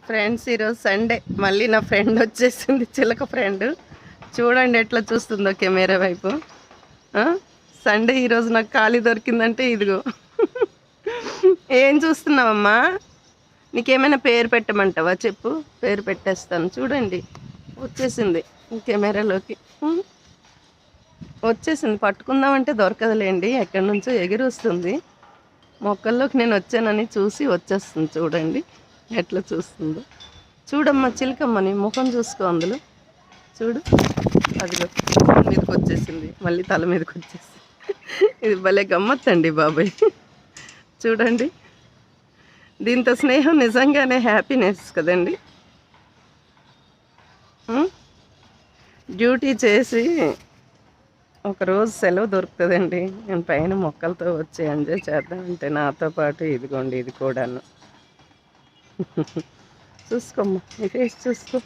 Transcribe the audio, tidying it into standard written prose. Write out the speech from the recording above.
Friends, ఈరోజు Sunday. మళ్ళీ నా ఫ్రెండ్ వచ్చేసింది, చిలక ఫ్రెండ్. చూడండి ఎట్లా చూస్తుందో కెమెరా వైపు. సండే ఈరోజు నాకు ఖాళీ దొరికిందంటే ఇదిగో. ఏం చూస్తున్నావమ్మా? నీకేమైనా పేరు పెట్టమంటావా చెప్పు, పేరు పెట్టేస్తాను. చూడండి వచ్చేసింది కెమెరాలోకి, వచ్చేసింది. పట్టుకుందామంటే దొరకదులేండి, ఎక్కడి నుంచో ఎగిరి వస్తుంది. మొక్కల్లోకి నేను వచ్చానని చూసి వచ్చేస్తుంది. చూడండి ఎట్లా చూస్తుందో. చూడమ్మా చిలకమ్మ, నీ ముఖం చూసుకో అందులో. చూడు, అదిగో మీదకి వచ్చేసింది, మళ్ళీ తల మీదకి వచ్చేసింది. ఇది భలే గమ్మత్తండి బాబాయ్. చూడండి, దీంతో స్నేహం నిజంగానే హ్యాపీనెస్ కదండి. డ్యూటీ చేసి ఒకరోజు సెలవు దొరుకుతుందండి, నేను పైన మొక్కలతో వచ్చి ఎంజాయ్ చేద్దామంటే నాతో పాటు ఇదిగోండి ఇది కూడాను. చూసుకోమ్మా, నీ ఫేస్ చూసుకో.